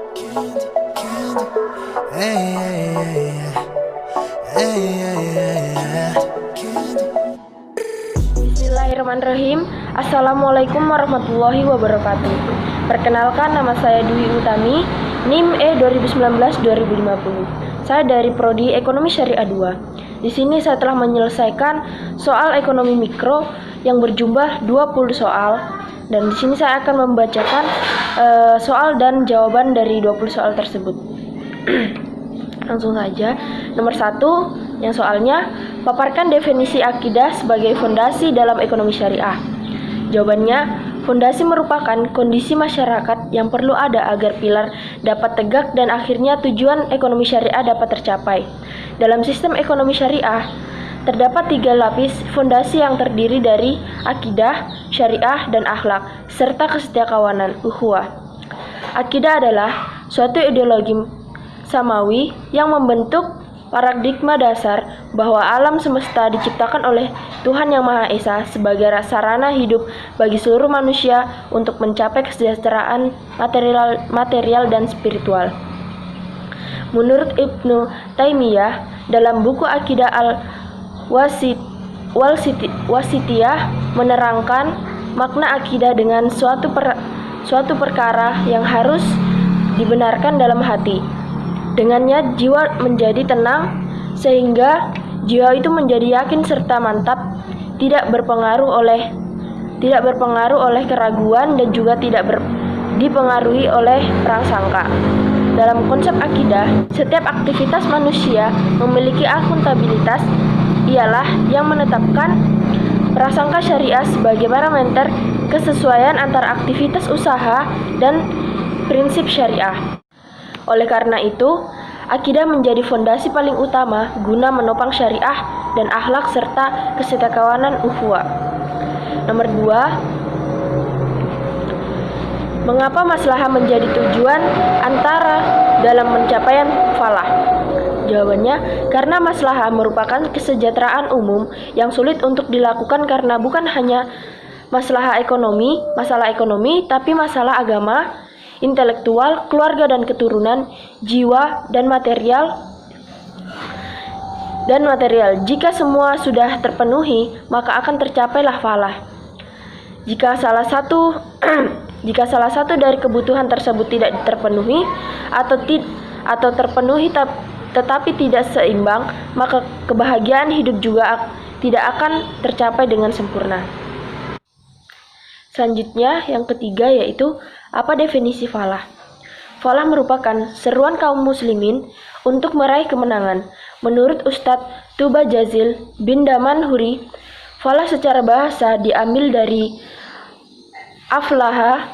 Candy, candy. Hey, hey, hey, hey. Hey, hey, hey, hey. Candy. Bismillahirrahmanirrahim. Assalamualaikum warahmatullahi wabarakatuh. Perkenalkan, nama saya Dwi Utami, NIM E2019-2050. Saya dari Prodi Ekonomi Syariah 2. Di sini saya telah menyelesaikan soal ekonomi mikro yang berjumlah 20 soal, dan di sini saya akan membacakan soal dan jawaban dari 20 soal tersebut. Langsung saja. Nomor 1, yang soalnya, paparkan definisi akidah sebagai fondasi dalam ekonomi syariah. Jawabannya, fondasi merupakan kondisi masyarakat yang perlu ada agar pilar dapat tegak dan akhirnya tujuan ekonomi syariah dapat tercapai. Dalam sistem ekonomi syariah, terdapat 3 lapis fondasi yang terdiri dari akidah, syariah, dan akhlak, serta kesetiakawanan, ukhuwah. Akidah adalah suatu ideologi samawi yang membentuk paradigma dasar bahwa alam semesta diciptakan oleh Tuhan Yang Maha Esa sebagai sarana hidup bagi seluruh manusia untuk mencapai kesejahteraan material dan spiritual. Menurut Ibnu Taimiyah, dalam buku Aqidah al-Wasitiyah menerangkan makna akidah dengan suatu perkara yang harus dibenarkan dalam hati. Dengannya jiwa menjadi tenang, sehingga jiwa itu menjadi yakin serta mantap, tidak berpengaruh oleh keraguan dan juga tidak dipengaruhi oleh prasangka. Dalam konsep akidah, setiap aktivitas manusia memiliki akuntabilitas, ialah yang menetapkan prasangka syariah sebagai parameter kesesuaian antara aktivitas usaha dan prinsip syariah. Oleh karena itu, akidah menjadi fondasi paling utama guna menopang syariah dan akhlak serta kesetiakawanan ukhuwah. Nomor 2, mengapa maslahah menjadi tujuan antara dalam pencapaian falah? Jawabannya, karena maslahah merupakan kesejahteraan umum yang sulit untuk dilakukan karena bukan hanya masalah ekonomi, tapi masalah agama, intelektual, keluarga dan keturunan, jiwa, dan material. Jika semua sudah terpenuhi, maka akan tercapailah falah. Jika salah satu dari kebutuhan tersebut tidak terpenuhi atau terpenuhi tetapi tidak seimbang, maka kebahagiaan hidup juga tidak akan tercapai dengan sempurna. Selanjutnya, yang ketiga, yaitu apa definisi falah? Falah merupakan seruan kaum muslimin untuk meraih kemenangan. Menurut Ustadz Tuba Jazil bin Daman Huri, falah secara bahasa diambil dari aflaha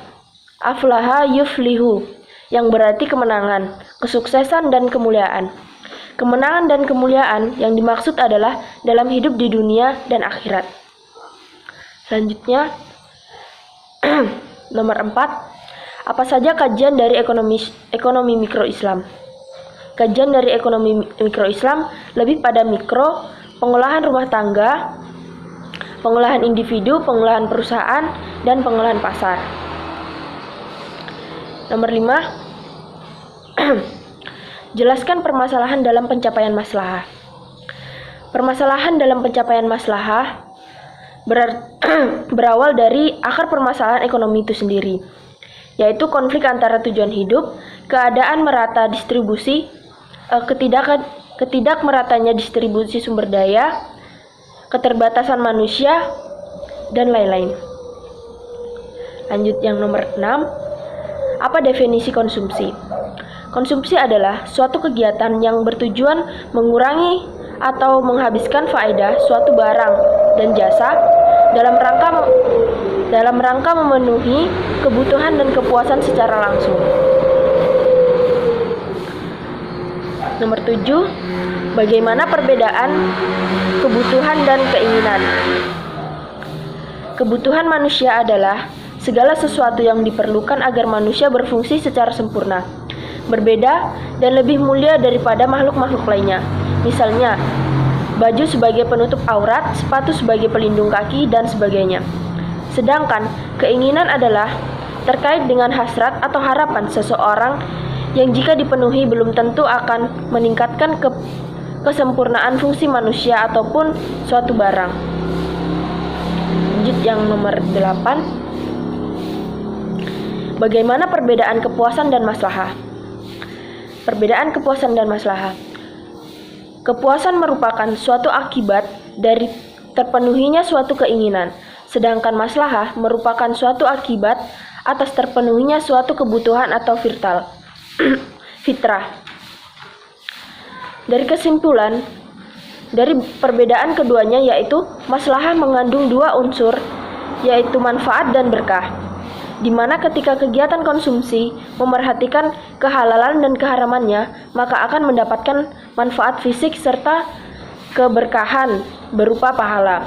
yuflihu, yang berarti kemenangan, kesuksesan, dan kemuliaan. Kemenangan dan kemuliaan yang dimaksud adalah dalam hidup di dunia dan akhirat. Selanjutnya, nomor 4, apa saja kajian dari ekonomi mikro Islam? Kajian dari ekonomi mikro Islam lebih pada mikro, pengolahan rumah tangga, pengolahan individu, pengolahan perusahaan, dan pengolahan pasar. Nomor 5, jelaskan permasalahan dalam pencapaian maslahah. Permasalahan dalam pencapaian maslahah berawal dari akar permasalahan ekonomi itu sendiri, yaitu konflik antara tujuan hidup, keadaan merata distribusi, ketidakmeratanya distribusi sumber daya, keterbatasan manusia, dan lain-lain. Lanjut yang nomor 6, apa definisi konsumsi? Konsumsi adalah suatu kegiatan yang bertujuan mengurangi atau menghabiskan faedah suatu barang dan jasa dalam rangka memenuhi kebutuhan dan kepuasan secara langsung. Nomor 7, bagaimana perbedaan kebutuhan dan keinginan? Kebutuhan manusia adalah segala sesuatu yang diperlukan agar manusia berfungsi secara sempurna, berbeda dan lebih mulia daripada makhluk-makhluk lainnya. Misalnya, baju sebagai penutup aurat, sepatu sebagai pelindung kaki, dan sebagainya. Sedangkan keinginan adalah terkait dengan hasrat atau harapan seseorang yang jika dipenuhi belum tentu akan meningkatkan kesempurnaan fungsi manusia ataupun suatu barang. Lanjut yang nomor 8. Bagaimana perbedaan kepuasan dan maslahah? Perbedaan kepuasan dan maslahah. Kepuasan merupakan suatu akibat dari terpenuhinya suatu keinginan, sedangkan maslahah merupakan suatu akibat atas terpenuhinya suatu kebutuhan atau fitrah. Dari kesimpulan dari perbedaan keduanya yaitu maslahah mengandung dua unsur, yaitu manfaat dan berkah, di mana ketika kegiatan konsumsi memerhatikan kehalalan dan keharamannya, maka akan mendapatkan manfaat fisik serta keberkahan berupa pahala.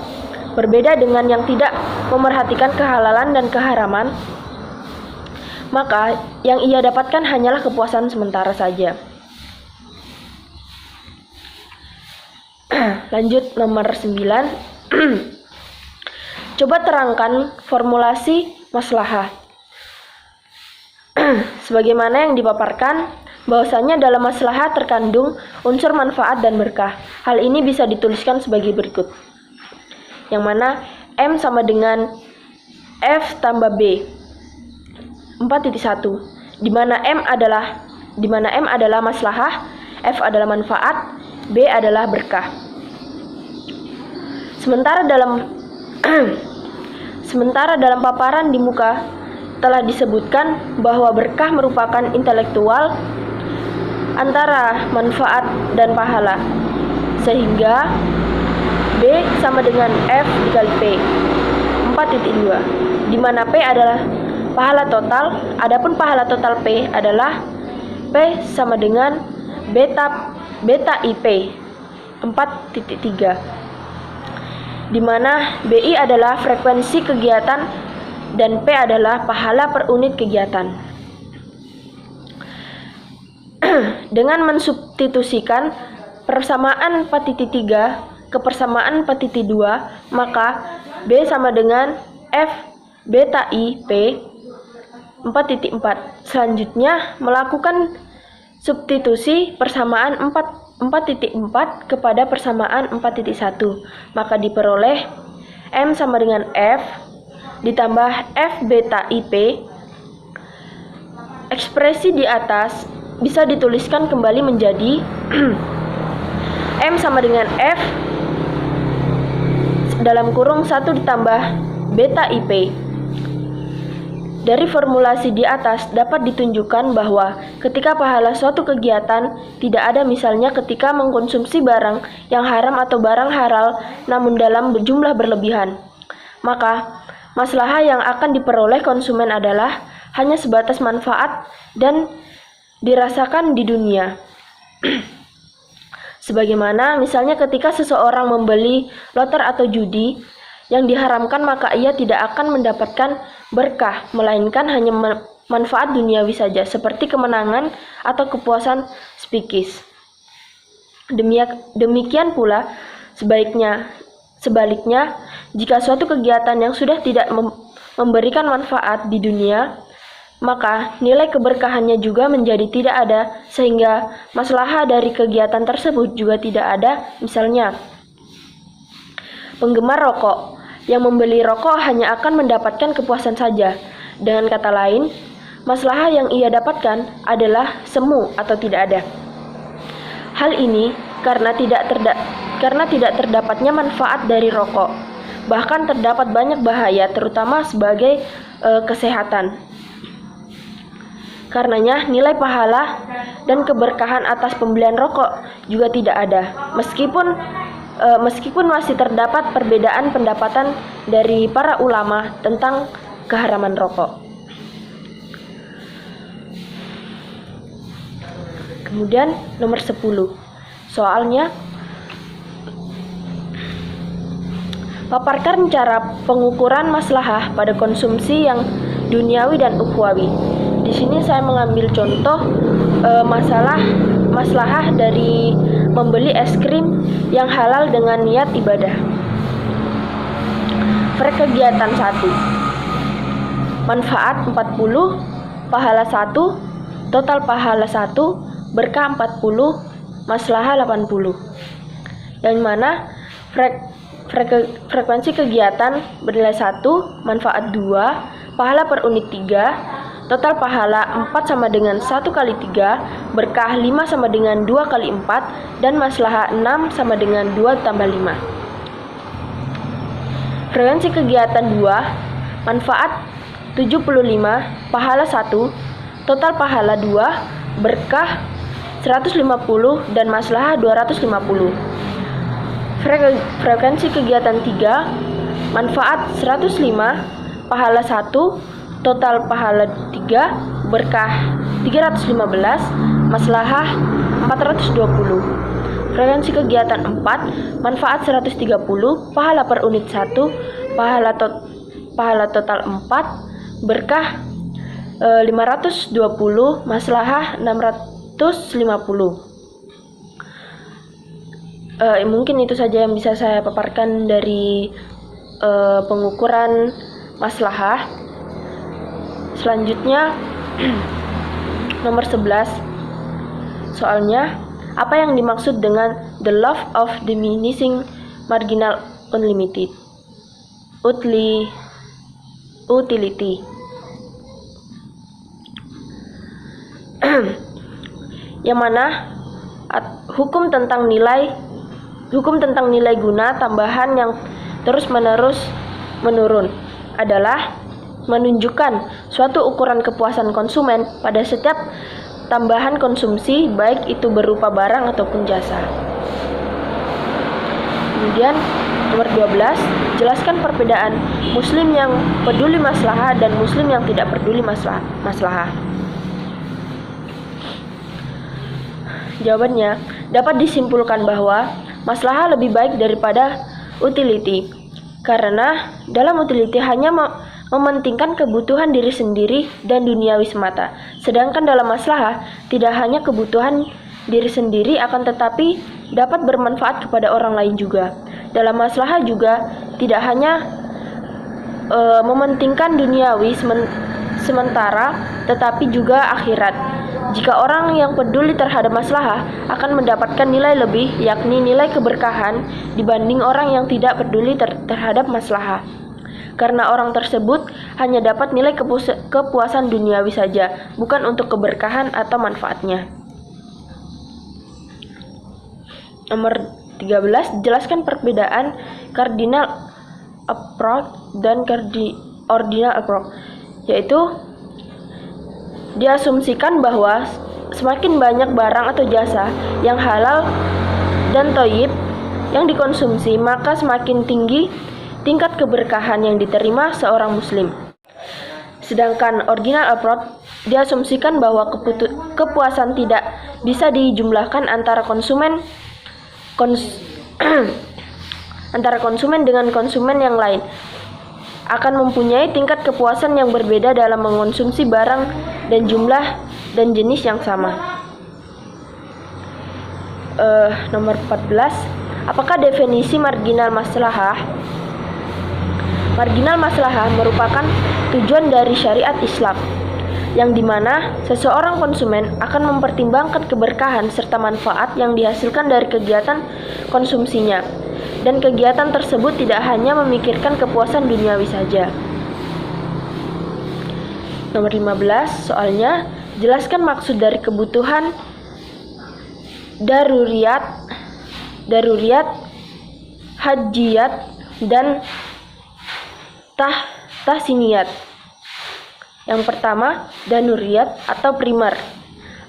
Berbeda dengan yang tidak memerhatikan kehalalan dan keharaman, maka yang ia dapatkan hanyalah kepuasan sementara saja. Lanjut nomor 9. Coba terangkan formulasi maslahah. Sebagaimana yang dipaparkan, bahwasanya dalam maslahah terkandung unsur manfaat dan berkah. Hal ini bisa dituliskan sebagai berikut. Yang mana M sama dengan F tambah B 4.1, di mana M adalah maslahah, F adalah manfaat, B adalah berkah. Sementara dalam paparan di muka telah disebutkan bahwa berkah merupakan intelektual antara manfaat dan pahala, sehingga B sama dengan F dikali P 4.2, di mana P adalah pahala total, adapun pahala total P adalah P sama dengan beta IP 4.3, di mana BI adalah frekuensi kegiatan dan P adalah pahala per unit kegiatan. Dengan mensubstitusikan persamaan 4.3 ke persamaan 4.2, maka B sama dengan F beta I P 4.4. Selanjutnya melakukan substitusi persamaan 4.4 kepada persamaan 4.1, maka diperoleh M sama dengan F ditambah F beta IP. Ekspresi di atas bisa dituliskan kembali menjadi M sama dengan F dalam kurung 1 ditambah beta IP. Dari formulasi di atas dapat ditunjukkan bahwa ketika pahala suatu kegiatan tidak ada, misalnya ketika mengkonsumsi barang yang haram atau barang halal namun dalam jumlah berlebihan, maka maslahah yang akan diperoleh konsumen adalah hanya sebatas manfaat dan dirasakan di dunia. Sebagaimana misalnya ketika seseorang membeli loter atau judi yang diharamkan, maka ia tidak akan mendapatkan berkah, melainkan hanya manfaat duniawi saja, seperti kemenangan atau kepuasan psikis. Demikian pula sebaliknya, jika suatu kegiatan yang sudah tidak memberikan manfaat di dunia, maka nilai keberkahannya juga menjadi tidak ada, sehingga maslahah dari kegiatan tersebut juga tidak ada. Misalnya, penggemar rokok yang membeli rokok hanya akan mendapatkan kepuasan saja. Dengan kata lain, maslahah yang ia dapatkan adalah semu atau tidak ada. Hal ini karena tidak terdapatnya manfaat dari rokok. Bahkan terdapat banyak bahaya, terutama sebagai kesehatan. Karenanya nilai pahala dan keberkahan atas pembelian rokok juga tidak ada. Meskipun masih terdapat perbedaan pendapatan dari para ulama tentang keharaman rokok. Kemudian nomor 10. Soalnya, paparkan cara pengukuran maslahah pada konsumsi yang duniawi dan ukhwawi. Di sini saya mengambil contoh maslahah dari membeli es krim yang halal dengan niat ibadah. Perkegiatan 1. Manfaat 40, pahala 1, total pahala 1, berkah 40, maslahah 80. Yang mana frekuensi kegiatan bernilai 1, manfaat 2, pahala per unit 3, total pahala 4 sama dengan 1 kali 3, berkah 5 sama dengan 2 kali 4, dan maslahah 6 sama dengan 2 tambah 5. Frekuensi kegiatan 2, manfaat 75, pahala 1, total pahala 2, berkah 150, dan maslahah 250. Frekuensi kegiatan 3, manfaat 105, pahala 1, total pahala 3, berkah 315, maslahah 420. Frekuensi kegiatan 4, manfaat 130, pahala per unit 1, pahala total 4, berkah 520, maslahah 650. Mungkin itu saja yang bisa saya paparkan dari pengukuran maslahah. Selanjutnya nomor 11, soalnya, apa yang dimaksud dengan the law of diminishing marginal unlimited utility? Yang mana hukum tentang nilai guna tambahan yang terus-menerus menurun adalah menunjukkan suatu ukuran kepuasan konsumen pada setiap tambahan konsumsi, baik itu berupa barang ataupun jasa. Kemudian nomor 12, jelaskan perbedaan muslim yang peduli maslahah dan muslim yang tidak peduli maslahah. Jawabannya, dapat disimpulkan bahwa maslahah lebih baik daripada utility, karena dalam utility hanya mementingkan kebutuhan diri sendiri dan duniawi semata. Sedangkan dalam maslahah tidak hanya kebutuhan diri sendiri, akan tetapi dapat bermanfaat kepada orang lain juga. Dalam maslahah juga tidak hanya mementingkan duniawi sementara, tetapi juga akhirat. Jika orang yang peduli terhadap maslahah akan mendapatkan nilai lebih, yakni nilai keberkahan, dibanding orang yang tidak peduli terhadap maslahah. Karena orang tersebut hanya dapat nilai kepuasan duniawi saja, bukan untuk keberkahan atau manfaatnya. Nomor 13, jelaskan perbedaan cardinal approach dan ordinal approach, yaitu diasumsikan bahwa semakin banyak barang atau jasa yang halal dan thayyib yang dikonsumsi, maka semakin tinggi tingkat keberkahan yang diterima seorang muslim. Sedangkan ordinal approach diasumsikan bahwa kepuasan tidak bisa dijumlahkan antara konsumen dengan konsumen yang lain, akan mempunyai tingkat kepuasan yang berbeda dalam mengonsumsi barang dan jumlah dan jenis yang sama. Nomor 14, apakah definisi marginal maslahah? Marginal maslahah merupakan tujuan dari syariat Islam, yang dimana seseorang konsumen akan mempertimbangkan keberkahan serta manfaat yang dihasilkan dari kegiatan konsumsinya, dan kegiatan tersebut tidak hanya memikirkan kepuasan duniawi saja. Nomor 15, soalnya, jelaskan maksud dari kebutuhan daruriyat, hajiyat, dan tahsiniyat. Yang pertama, daruriyat atau primer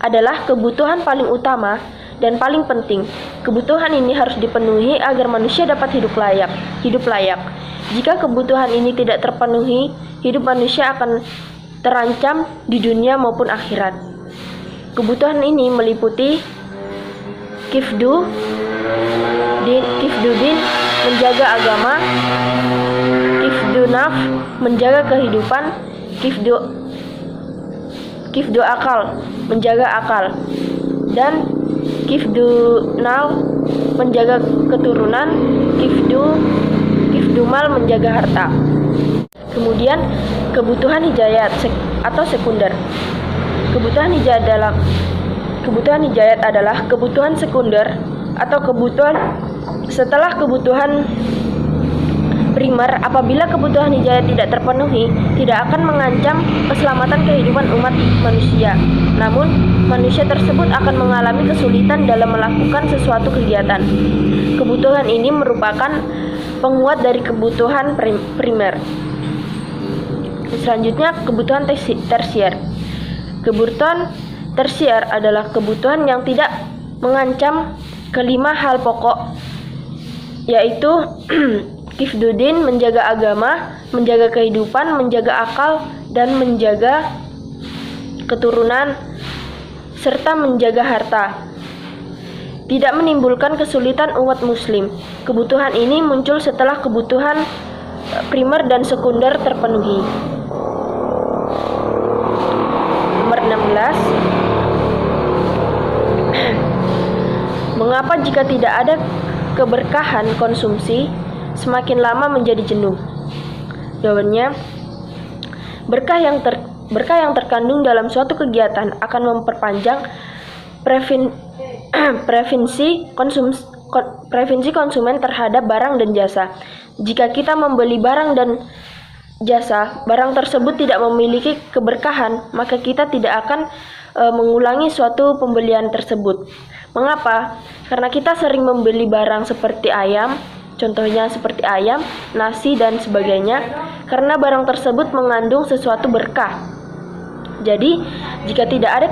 adalah kebutuhan paling utama dan paling penting. Kebutuhan ini harus dipenuhi agar manusia dapat hidup layak. Jika kebutuhan ini tidak terpenuhi, hidup manusia akan terancam di dunia maupun akhirat. Kebutuhan ini meliputi kifdudin, menjaga agama, kifdunaf, menjaga kehidupan, kifdu akal, menjaga akal, dan kifdunal, menjaga keturunan, kifdumal, menjaga harta. Kemudian kebutuhan hidayat atau sekunder. Kebutuhan hijayat adalah kebutuhan sekunder atau kebutuhan setelah kebutuhan primer. Apabila kebutuhan hijayat tidak terpenuhi, tidak akan mengancam keselamatan kehidupan umat manusia. Namun, manusia tersebut akan mengalami kesulitan dalam melakukan sesuatu kegiatan. Kebutuhan ini merupakan penguat dari kebutuhan primer. Selanjutnya, kebutuhan tersier. Kebutuhan tersier adalah kebutuhan yang tidak mengancam kelima hal pokok, yaitu Kifdudin, menjaga agama, menjaga kehidupan, menjaga akal, dan menjaga keturunan, serta menjaga harta. Tidak menimbulkan kesulitan umat muslim. Kebutuhan ini muncul setelah kebutuhan primer dan sekunder terpenuhi. Nomor 16. Mengapa jika tidak ada keberkahan konsumsi, semakin lama menjadi jenuh? Jawabannya, berkah yang terkandung dalam suatu kegiatan akan memperpanjang preferensi konsumen terhadap barang dan jasa. Jika kita membeli barang dan jasa, barang tersebut tidak memiliki keberkahan, maka kita tidak akan mengulangi suatu pembelian tersebut. Mengapa? Karena kita sering membeli barang seperti ayam, contohnya seperti ayam, nasi, dan sebagainya, karena barang tersebut mengandung sesuatu berkah. Jadi, jika tidak ada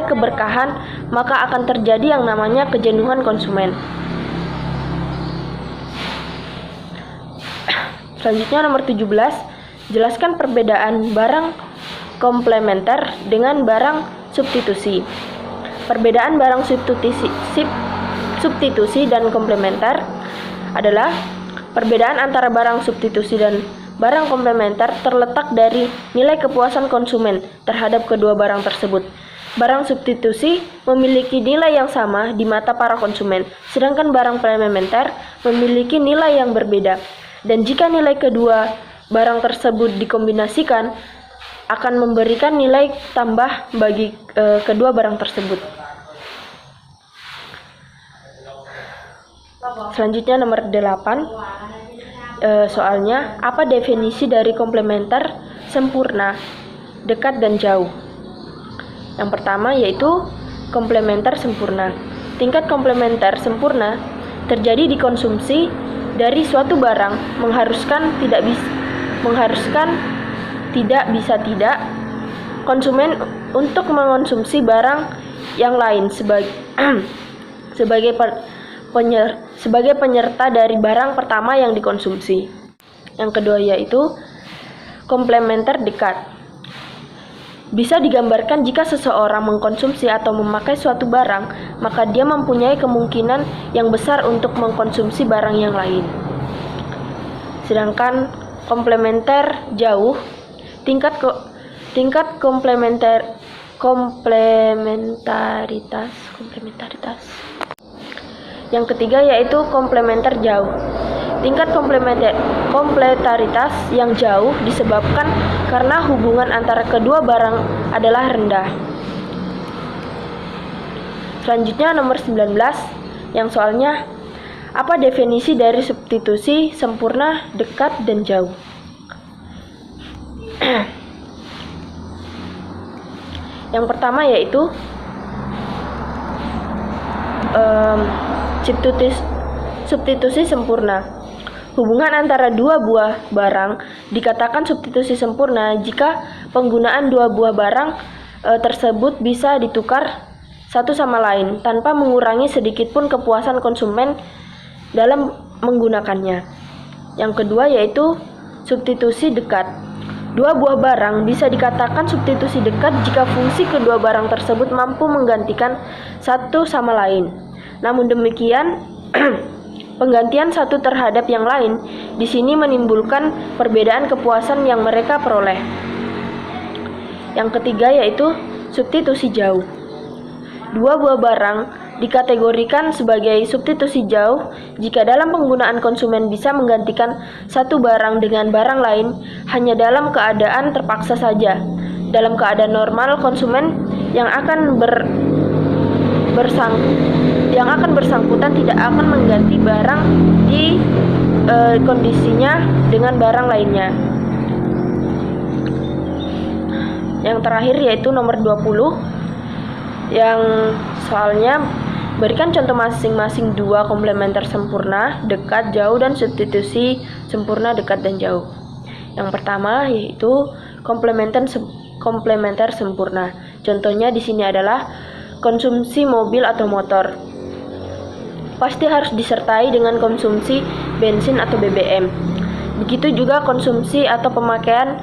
keberkahan, maka akan terjadi yang namanya kejenuhan konsumen. Selanjutnya nomor 17, jelaskan perbedaan barang komplementer dengan barang substitusi. Perbedaan barang substitusi dan komplementer adalah perbedaan antara barang substitusi dan barang komplementer terletak dari nilai kepuasan konsumen terhadap kedua barang tersebut. Barang substitusi memiliki nilai yang sama di mata para konsumen, sedangkan barang komplementer memiliki nilai yang berbeda. Dan jika nilai kedua barang tersebut dikombinasikan, akan memberikan nilai tambah bagi kedua barang tersebut. Selanjutnya nomor 8. Soalnya, apa definisi dari komplementer sempurna, dekat, dan jauh? Yang pertama yaitu komplementer sempurna. Tingkat komplementer sempurna terjadi di konsumsi dari suatu barang mengharuskan tidak bisa konsumen untuk mengonsumsi barang yang lain sebagai penyerta dari barang pertama yang dikonsumsi. Yang kedua yaitu komplementer dekat. Bisa digambarkan jika seseorang mengkonsumsi atau memakai suatu barang, maka dia mempunyai kemungkinan yang besar untuk mengkonsumsi barang yang lain. Sedangkan komplementer jauh, tingkat komplementaritas. Yang ketiga yaitu komplementer jauh. Tingkat komplementaritas yang jauh disebabkan karena hubungan antara kedua barang adalah rendah. Selanjutnya nomor 19, yang soalnya, apa definisi dari substitusi sempurna, dekat, dan jauh? Yang pertama yaitu substitusi sempurna. Hubungan antara dua buah barang dikatakan substitusi sempurna jika penggunaan dua buah barang tersebut bisa ditukar satu sama lain tanpa mengurangi sedikitpun kepuasan konsumen dalam menggunakannya. Yang kedua yaitu substitusi dekat. Dua buah barang bisa dikatakan substitusi dekat jika fungsi kedua barang tersebut mampu menggantikan satu sama lain. Namun demikian, penggantian satu terhadap yang lain di sini menimbulkan perbedaan kepuasan yang mereka peroleh. Yang ketiga yaitu substitusi jauh. Dua buah barang dikategorikan sebagai substitusi jauh jika dalam penggunaan konsumen bisa menggantikan satu barang dengan barang lain hanya dalam keadaan terpaksa saja. dalam keadaan normal, konsumen yang akan bersangkutan tidak akan mengganti barang di kondisinya dengan barang lainnya. Yang terakhir yaitu nomor 20, yang soalnya berikan contoh masing-masing dua komplementer sempurna, dekat, jauh, dan substitusi sempurna, dekat, dan jauh. Yang pertama yaitu komplementer sempurna. Contohnya di sini adalah konsumsi mobil atau motor. Pasti harus disertai dengan konsumsi bensin atau BBM. Begitu juga konsumsi atau pemakaian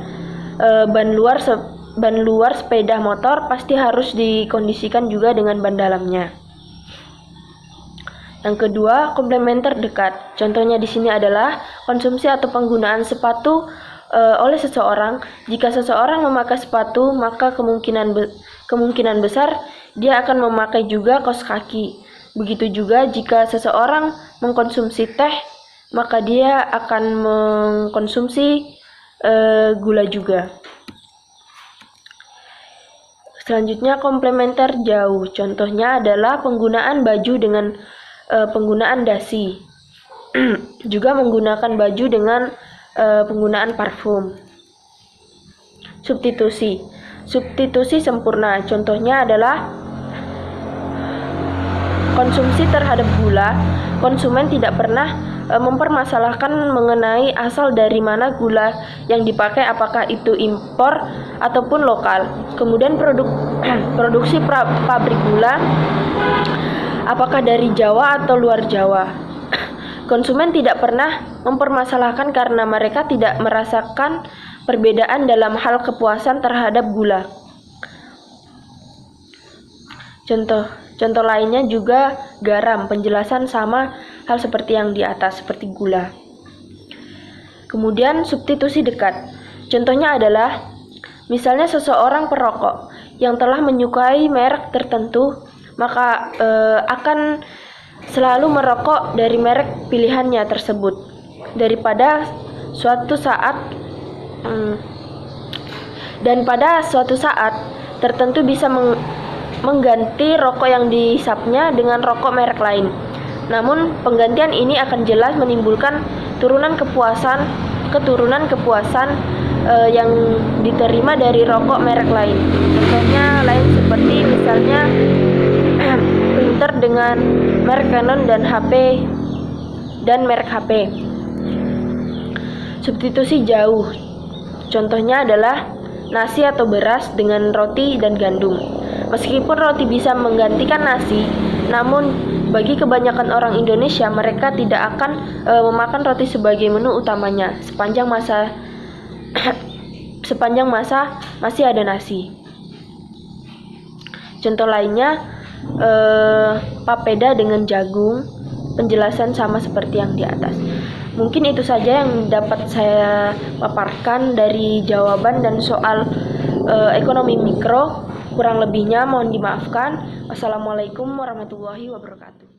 ban luar sepeda motor pasti harus dikondisikan juga dengan ban dalamnya. Yang kedua, komplementer dekat. Contohnya di sini adalah konsumsi atau penggunaan sepatu oleh seseorang. Jika seseorang memakai sepatu, maka kemungkinan besar dia akan memakai juga kaos kaki. Begitu juga jika seseorang mengkonsumsi teh, maka dia akan mengkonsumsi gula juga. Selanjutnya, komplementer jauh. Contohnya adalah penggunaan baju dengan penggunaan dasi. Juga menggunakan baju dengan penggunaan parfum. Substitusi sempurna. Contohnya adalah konsumsi terhadap gula. Konsumen tidak pernah mempermasalahkan mengenai asal dari mana gula yang dipakai, apakah itu impor ataupun lokal. Kemudian produksi pabrik gula, apakah dari Jawa atau luar Jawa. Konsumen tidak pernah mempermasalahkan karena mereka tidak merasakan perbedaan dalam hal kepuasan terhadap gula. Contoh lainnya juga garam, penjelasan sama hal seperti yang di atas, seperti gula. Kemudian substitusi dekat. Contohnya adalah misalnya seseorang perokok yang telah menyukai merek tertentu, maka akan selalu merokok dari merek pilihannya tersebut pada suatu saat tertentu bisa mengganti rokok yang dihisapnya dengan rokok merek lain. Namun penggantian ini akan jelas menimbulkan keturunan kepuasan yang diterima dari rokok merek lain. Contohnya lain seperti misalnya printer dengan merek Canon dan merek HP. Substitusi jauh. Contohnya adalah nasi atau beras dengan roti dan gandum. Meskipun roti bisa menggantikan nasi, namun bagi kebanyakan orang Indonesia, mereka tidak akan memakan roti sebagai menu utamanya sepanjang masa masih ada nasi. Contoh lainnya, papeda dengan jagung, penjelasan sama seperti yang di atas. Mungkin itu saja yang dapat saya paparkan dari jawaban dan soal ekonomi mikro. Kurang lebihnya mohon dimaafkan. Wassalamualaikum warahmatullahi wabarakatuh.